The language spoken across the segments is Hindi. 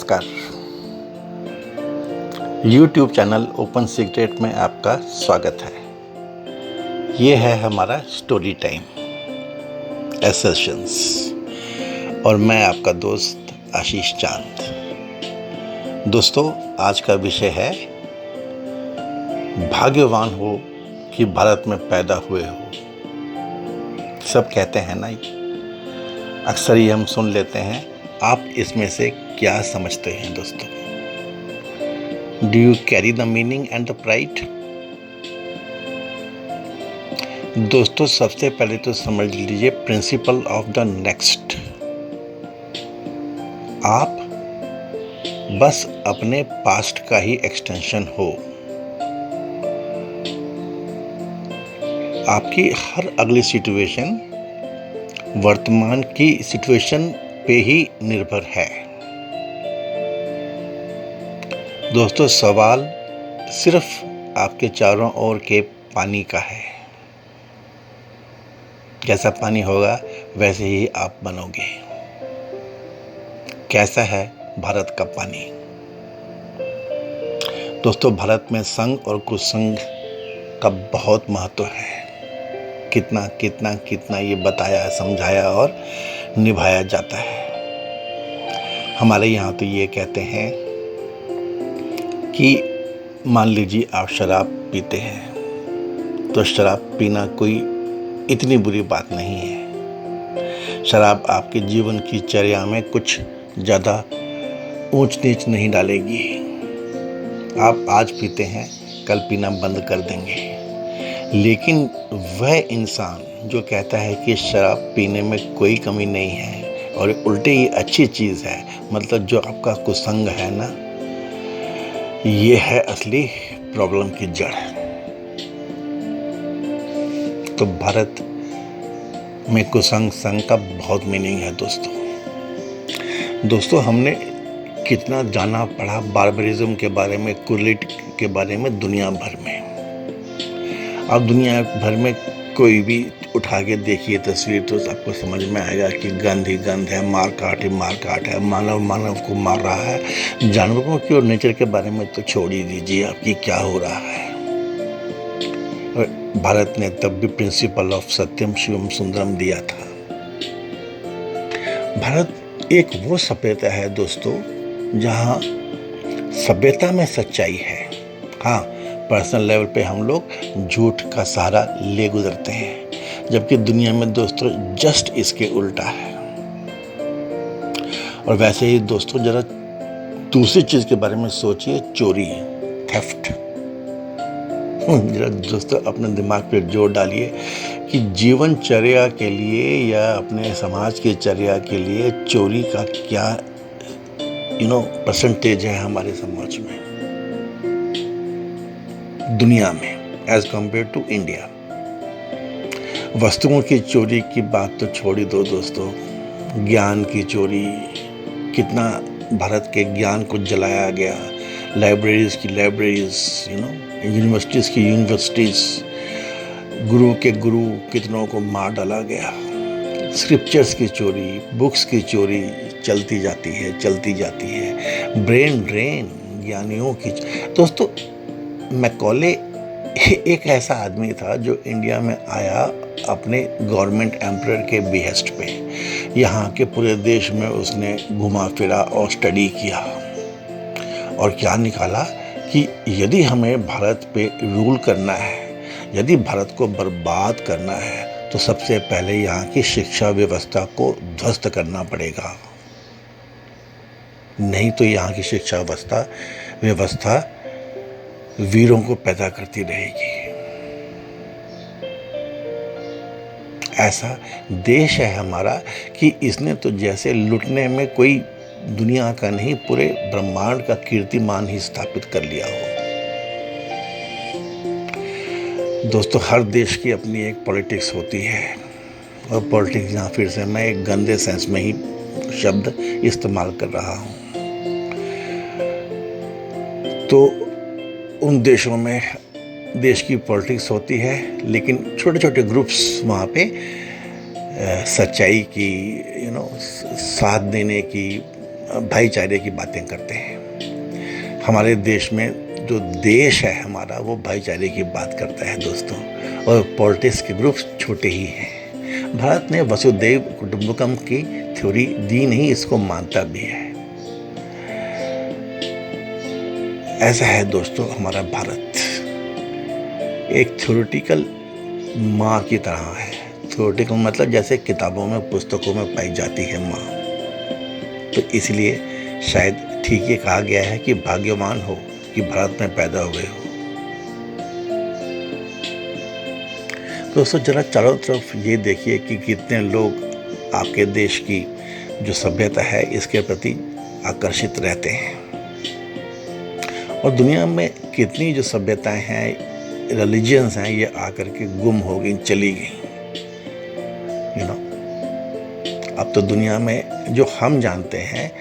नमस्कार। YouTube चैनल ओपन सीक्रेट में आपका स्वागत है। ये है हमारा स्टोरी टाइम एसेशंस और मैं आपका दोस्त आशीष चांद। दोस्तों, आज का विषय है भाग्यवान हो कि भारत में पैदा हुए हो। सब कहते हैं ना, अक्सर ही हम सुन लेते हैं। आप इसमें से क्या समझते हैं दोस्तों? Do you carry the meaning and the pride? दोस्तों, सबसे पहले तो समझ लीजिए प्रिंसिपल ऑफ द नेक्स्ट। आप बस अपने पास्ट का ही एक्सटेंशन हो। आपकी हर अगली सिचुएशन वर्तमान की सिचुएशन पे ही निर्भर है। दोस्तों, सवाल सिर्फ आपके चारों ओर के पानी का है। जैसा पानी होगा वैसे ही आप बनोगे। कैसा है भारत का पानी? दोस्तों, भारत में संघ और कुसंघ का बहुत महत्व है। कितना कितना कितना ये बताया, समझाया और निभाया जाता है। हमारे यहाँ तो ये कहते हैं कि मान लीजिए आप शराब पीते हैं तो शराब पीना कोई इतनी बुरी बात नहीं है। शराब आपके जीवन की चर्या में कुछ ज़्यादा ऊंच नीच नहीं डालेगी। आप आज पीते हैं, कल पीना बंद कर देंगे। लेकिन वह इंसान जो कहता है कि शराब पीने में कोई कमी नहीं है और उल्टे ही अच्छी चीज़ है, मतलब जो आपका कुसंग है ना, ये है असली प्रॉब्लम की जड़। तो भारत में कुसंग संग का बहुत मीनिंग है दोस्तों, हमने कितना जाना पढ़ा बार्बरिज्म के बारे में, कुरीट के बारे में दुनिया भर में। अब दुनिया भर में कोई भी उठा के देखिए तस्वीर तो आपको समझ में आएगा कि गंध ही गंध है, मार काट है, मानव को मार रहा है। जानवरों की और नेचर के बारे में तो छोड़ ही दीजिए आपकी क्या हो रहा है। और भारत ने तब भी प्रिंसिपल ऑफ सत्यम शिवम सुंदरम दिया था। भारत एक वो सभ्यता है दोस्तों जहाँ सभ्यता में सच्चाई है। हाँ, पर्सनल लेवल पे हम लोग झूठ का सहारा ले गुजरते हैं, जबकि दुनिया में दोस्तों जस्ट इसके उल्टा है। और वैसे ही दोस्तों जरा दूसरी चीज के बारे में सोचिए, चोरी, थेफ्ट। जरा दोस्तों अपने दिमाग पे जोर डालिए कि जीवनचर्या के लिए या अपने समाज की चर्या के लिए चोरी का क्या परसेंटेज है हमारे समाज में, दुनिया में, एज कंपेयर टू इंडिया। वस्तुओं की चोरी की बात तो छोड़ ही दो दोस्तों, ज्ञान की चोरी, कितना भारत के ज्ञान को जलाया गया। लाइब्रेरीज की लाइब्रेरीज, यूनिवर्सिटीज़ की यूनिवर्सिटीज़, गुरु के गुरु कितनों को मार डाला गया। स्क्रिप्चर्स की चोरी, बुक्स की चोरी चलती जाती है। ब्रेन ड्रेन, ज्ञानियों की। दोस्तों, मैकॉले एक ऐसा आदमी था जो इंडिया में आया अपने गवर्नमेंट एम्परर के बिहेस्ट पे। यहाँ के पूरे देश में उसने घुमा फिरा और स्टडी किया और क्या निकाला कि यदि हमें भारत पे रूल करना है, यदि भारत को बर्बाद करना है, तो सबसे पहले यहाँ की शिक्षा व्यवस्था को ध्वस्त करना पड़ेगा। नहीं तो यहाँ की शिक्षा व्यवस्था वीरों को पैदा करती रहेगी। ऐसा देश है हमारा कि इसने तो जैसे लुटने में कोई दुनिया का नहीं, पूरे ब्रह्मांड का कीर्तिमान ही स्थापित कर लिया हो। दोस्तों, हर देश की अपनी एक पॉलिटिक्स होती है और पॉलिटिक्स यहाँ फिर से मैं एक गंदे सेंस में ही शब्द इस्तेमाल कर रहा हूँ। तो उन देशों में देश की पॉलिटिक्स होती है, लेकिन छोटे छोटे ग्रुप्स वहाँ पे सच्चाई की, साथ देने की, भाईचारे की बातें करते हैं। हमारे देश में जो देश है हमारा वो भाईचारे की बात करता है दोस्तों, और पॉलिटिक्स के ग्रुप छोटे ही हैं। भारत ने वसुधैव कुटुंबकम की थ्योरी दी नहीं, इसको मानता भी है। ऐसा है दोस्तों हमारा भारत, एक थ्योरेटिकल माँ की तरह है। थ्योरेटिकल मतलब जैसे किताबों में पुस्तकों में पाई जाती है माँ। तो इसलिए शायद ठीक ये कहा गया है कि भाग्यवान हो कि भारत में पैदा हुए हो। दोस्तों जरा चारों तरफ ये देखिए कि कितने लोग आपके देश की जो सभ्यता है इसके प्रति आकर्षित रहते हैं, और दुनिया में कितनी जो सभ्यताएं हैं, रिलीजियंस हैं, ये आकर के गुम हो गई, चली गई। अब तो दुनिया में जो हम जानते हैं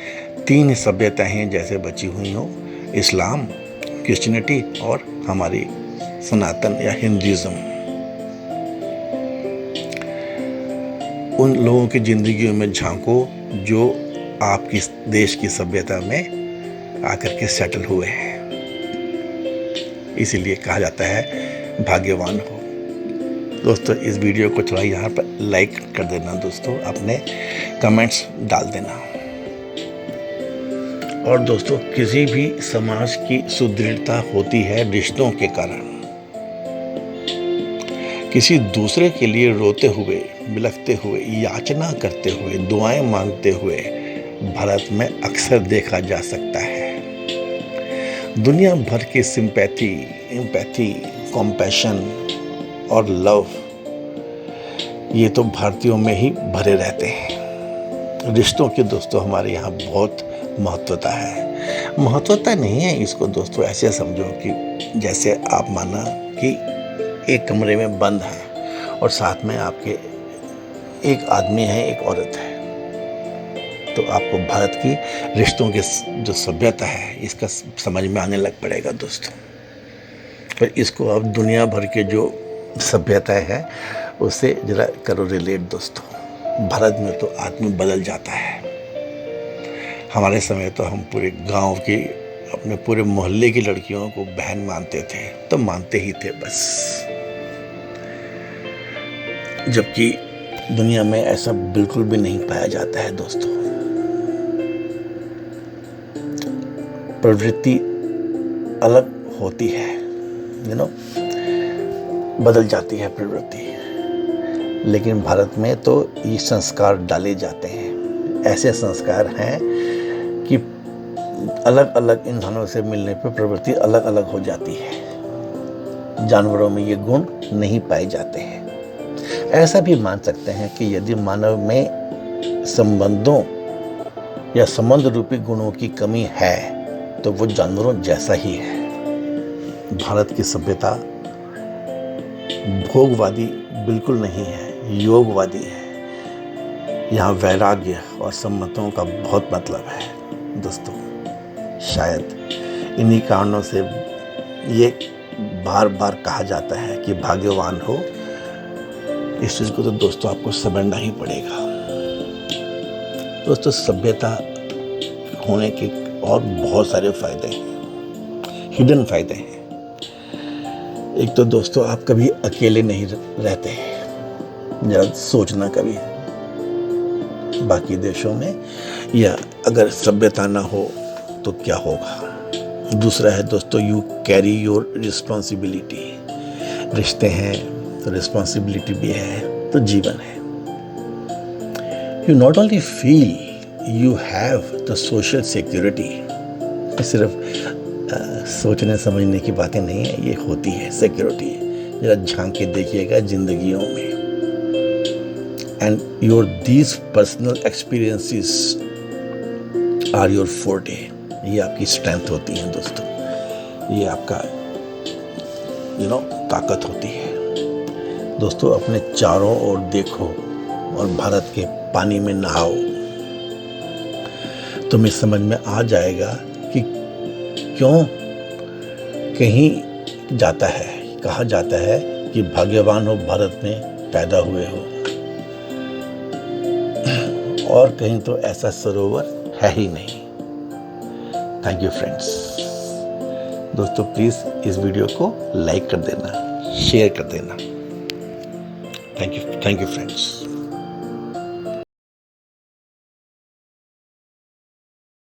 3 सभ्यताएं हैं जैसे बची हुई हो, इस्लाम, क्रिश्चियनिटी और हमारी सनातन या हिंदुइज्म। उन लोगों की जिंदगियों में झांको जो आपकी देश की सभ्यता में आकर के सेटल हुए हैं। इसीलिए कहा जाता है भाग्यवान हो। दोस्तों इस वीडियो को थोड़ा यहाँ पर लाइक कर देना दोस्तों, अपने कमेंट्स डाल देना। और दोस्तों किसी भी समाज की सुदृढ़ता होती है रिश्तों के कारण। किसी दूसरे के लिए रोते हुए, बिलखते हुए, याचना करते हुए, दुआएं मांगते हुए भारत में अक्सर देखा जा सकता है। दुनिया भर की सिंपैथी, एम्पैथी, कॉम्पैशन और लव, ये तो भारतीयों में ही भरे रहते हैं। रिश्तों की दोस्तों हमारे यहाँ बहुत महत्वता है। महत्वता नहीं है इसको दोस्तों, ऐसे समझो कि जैसे आप माना कि एक कमरे में बंद है और साथ में आपके एक आदमी है, एक औरत है। तो आपको भारत की रिश्तों की जो सभ्यता है इसका समझ में आने लग पड़ेगा दोस्तों। पर इसको अब दुनिया भर के जो सभ्यताएं है उससे जरा करो रिलेट दोस्तों। भारत में तो आदमी बदल जाता है। हमारे समय तो हम पूरे गांव की, अपने पूरे मोहल्ले की लड़कियों को बहन मानते थे, तो मानते ही थे बस। जबकि दुनिया में ऐसा बिल्कुल भी नहीं पाया जाता है दोस्तों। प्रवृत्ति अलग होती है, बदल जाती है प्रवृत्ति। लेकिन भारत में तो ये संस्कार डाले जाते हैं। ऐसे संस्कार हैं कि अलग अलग इंसानों से मिलने पर प्रवृत्ति अलग अलग हो जाती है। जानवरों में ये गुण नहीं पाए जाते हैं। ऐसा भी मान सकते हैं कि यदि मानव में संबंधों या संबंध रूपी गुणों की कमी है तो वो जानवरों जैसा ही है। भारत की सभ्यता भोगवादी बिल्कुल नहीं है, योगवादी है। यहाँ वैराग्य और सम्मतों का बहुत मतलब है दोस्तों। शायद इन्हीं कारणों से ये बार बार कहा जाता है कि भाग्यवान हो। इस चीज़ को तो दोस्तों आपको समझना ही पड़ेगा दोस्तों। सभ्यता होने के और बहुत सारे फायदे हैं, हिडन फायदे हैं। एक तो दोस्तों आप कभी अकेले नहीं रहते हैं, जरा सोचना कभी बाकी देशों में या अगर सभ्यता ना हो तो क्या होगा। दूसरा है दोस्तों, यू कैरी योर रिस्पॉन्सिबिलिटी। रिश्ते हैं तो रिस्पॉन्सिबिलिटी भी है, तो जीवन है। You not only feel, you have the social security. सिर्फ सोचने समझने की बातें नहीं है, ये होती है सिक्योरिटी। जरा झांक के देखिएगा जिंदगियों में। And your these personal experiences are your forte. ये आपकी स्ट्रेंथ होती है दोस्तों, ये आपका ताकत होती है दोस्तों। अपने चारों ओर देखो और भारत के पानी में नहाओ, तुम्हें समझ में आ जाएगा कि क्यों कहीं जाता है, कहा जाता है कि भाग्यवान हो भारत में पैदा हुए हो। और कहीं तो ऐसा सरोवर है ही नहीं। Thank you friends. दोस्तों प्लीज़ इस वीडियो को लाइक कर देना, शेयर कर देना। Thank you friends.